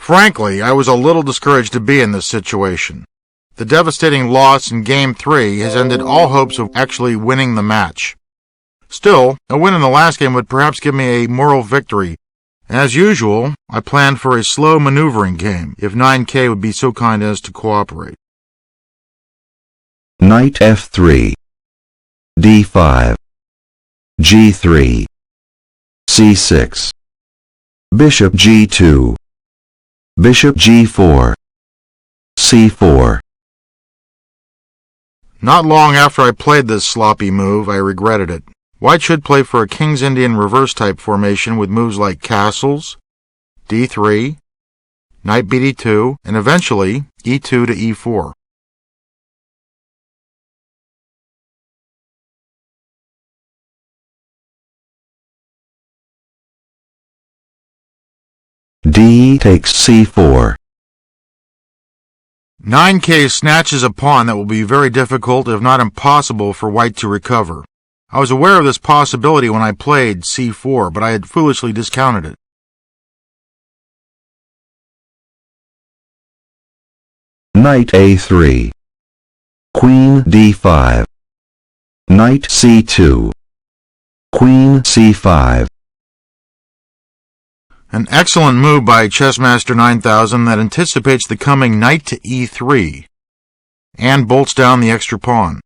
Frankly, I was a little discouraged to be in this situation. The devastating loss in Game 3 has ended all hopes of actually winning the match. Still, a win in the last game would perhaps give me a moral victory. As usual, I planned for a slow maneuvering game, if 9K would be so kind as to cooperate. Knight f3, d5, g3, c6, bishop g2, bishop g4, c4. Not long after I played this sloppy move, I regretted it. White should play for a King's Indian reverse type formation with moves like castles, d3, knight bd2, and eventually e2 to e4. D takes c4. 9K snatches a pawn that will be very difficult, if not impossible, for White to recover. I was aware of this possibility when I played c4, but I had foolishly discounted it. Knight a3, queen d5, knight c2, queen c5. An excellent move by ChessMaster 9000 that anticipates the coming knight to e3 and bolts down the extra pawn.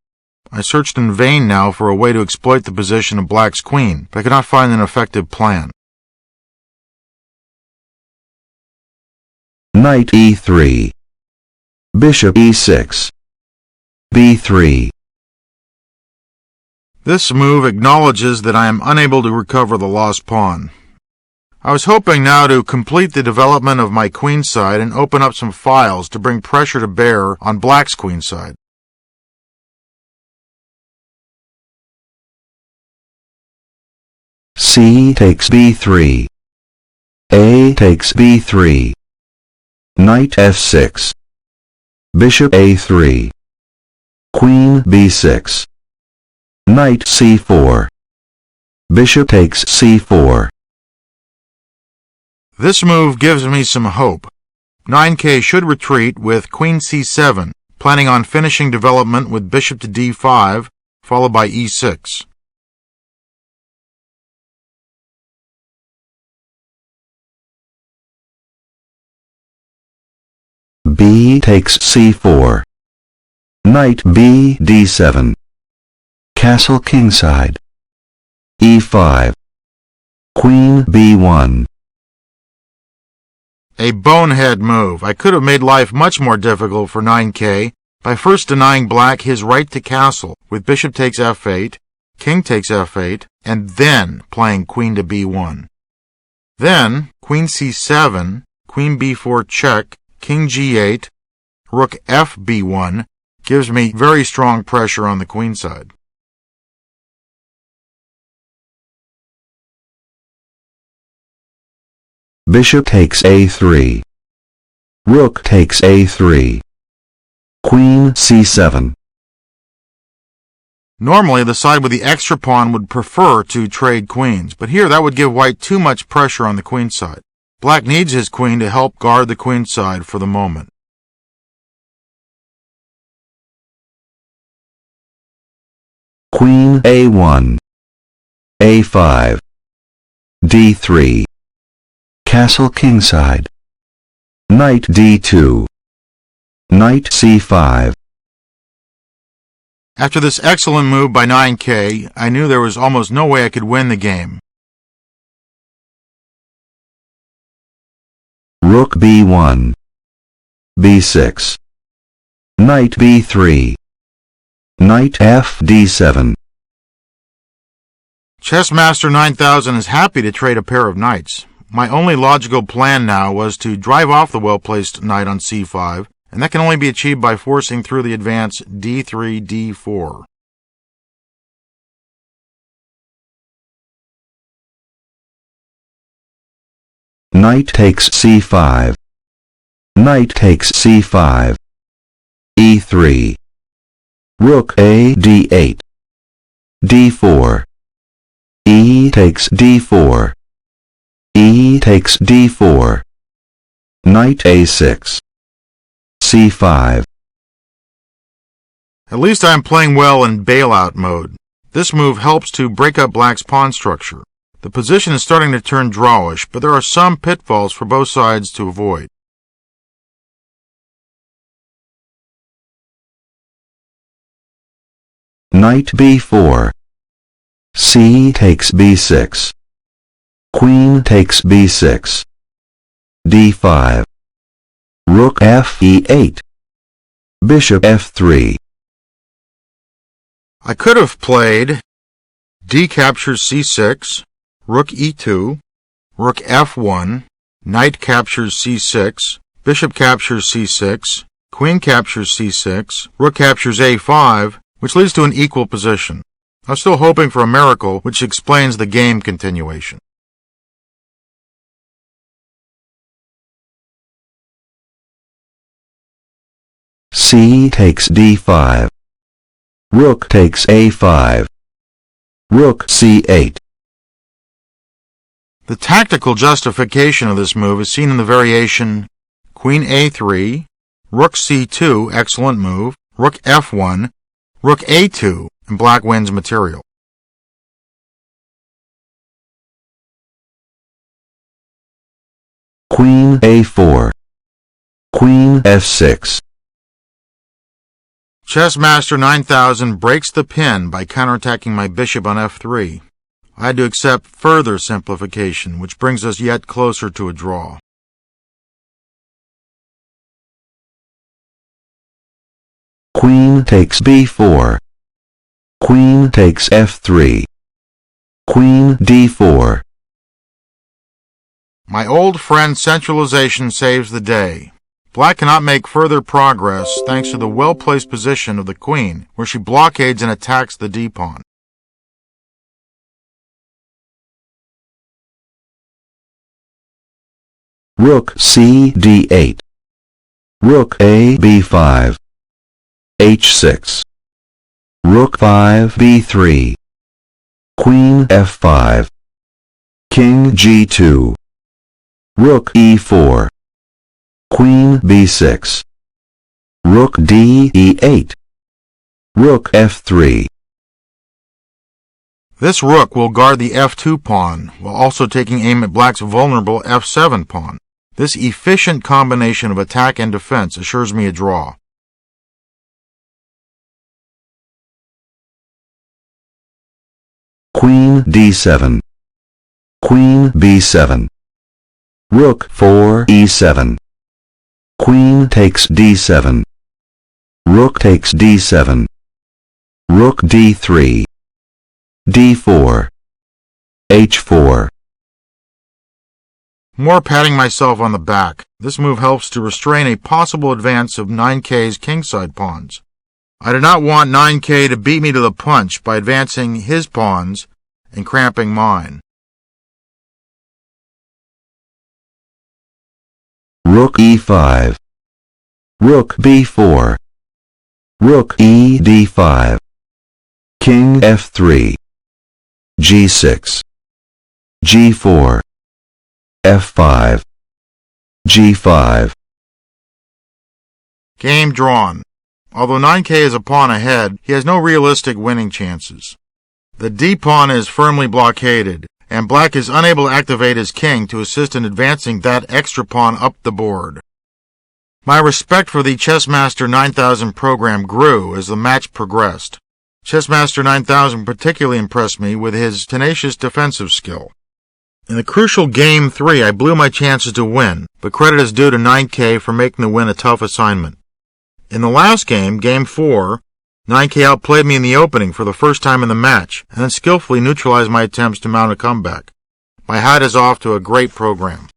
I searched in vain now for a way to exploit the position of Black's queen, but I could not find an effective plan. Knight e3, bishop e6, b3. This move acknowledges that I am unable to recover the lost pawn. I was hoping now to complete the development of my queenside and open up some files to bring pressure to bear on Black's queenside. C takes b3, A takes b3, knight f6, bishop a3, queen b6, knight c4, bishop takes c4. This move gives me some hope. 9K should retreat with queen c7, planning on finishing development with bishop to d5, followed by e6. B takes c4, knight b d7, castle kingside, e5, queen b1. A bonehead move. I could have made life much more difficult for 9K by first denying Black his right to castle with bishop takes f8, king takes f8, and then playing queen to b1. Then queen c7, queen b4 check, king g8, rook f b1 gives me very strong pressure on the queenside. Bishop takes a3, rook takes a3, queen c7. Normally, the side with the extra pawn would prefer to trade queens, but here that would give White too much pressure on the queenside. Black needs his queen to help guard the queenside for the moment. Queen a1, a5, d3, castle kingside, knight d2, knight c5. After this excellent move by 9K, I knew there was almost no way I could win the game. Rook b1, b6, knight b3, knight f d7. ChessMaster 9000 is happy to trade a pair of knights. My only logical plan now was to drive off the well-placed knight on c5, and that can only be achieved by forcing through the advance d3, d4. Knight takes c5, knight takes c5, e3, rook a d8, d4, e takes d4, e takes d4, Knight a6. c5. At least I am playing well in bailout mode. This move helps to break up black's pawn structure. The position is starting to turn drawish, but there are some pitfalls for both sides to avoid. Knight b4. c takes b6. Queen takes b6. d5. Rook fe8. Bishop f3. I could have played d captures c6, rook e2, rook f1, knight captures c6, bishop captures c6, queen captures c6, rook captures a5, which leads to an equal position. I was still hoping for a miracle which explains the game continuation. C takes d5. Rook takes a5. Rook c8. The tactical justification of this move is seen in the variation Queen a3, Rook c2, excellent move, Rook f1, Rook a2, and black wins material. Queen a4. Queen f6. ChessMaster 9000 breaks the pin by counterattacking my bishop on f3. I had to accept further simplification, which brings us yet closer to a draw. Queen takes b4. Queen takes f3. Queen d4. My old friend centralization saves the day. Black cannot make further progress thanks to the well-placed position of the queen, where she blockades and attacks the d-pawn. Rook c d8. Rook a b5. h6. Rook 5 b3. Queen f5. King g2. Rook e4. Queen b6. Rook d e8. Rook f3. This rook will guard the f2 pawn, while also taking aim at black's vulnerable f7 pawn. This efficient combination of attack and defense assures me a draw. Queen d7. Queen b7. Rook 4 e7. Queen takes d7. Rook takes d7. Rook d3. d4. h4. More patting myself on the back. This move helps to restrain a possible advance of 9k's kingside pawns. I did not want 9k to beat me to the punch by advancing his pawns and cramping mine. Rook e5. Rook b4. Rook e d5. King f3. g6. g4. f5. g5. Game drawn. Although 9k is a pawn ahead, he has no realistic winning chances. The d-pawn is firmly blockaded, and black is unable to activate his king to assist in advancing that extra pawn up the board. My respect for the ChessMaster 9000 program grew as the match progressed. ChessMaster 9000 particularly impressed me with his tenacious defensive skill. In the crucial Game 3, I blew my chances to win, but credit is due to 9k for making the win a tough assignment. In the last game, Game 4, 9k outplayed me in the opening for the first time in the match, and then skillfully neutralized my attempts to mount a comeback. My hat is off to a great program.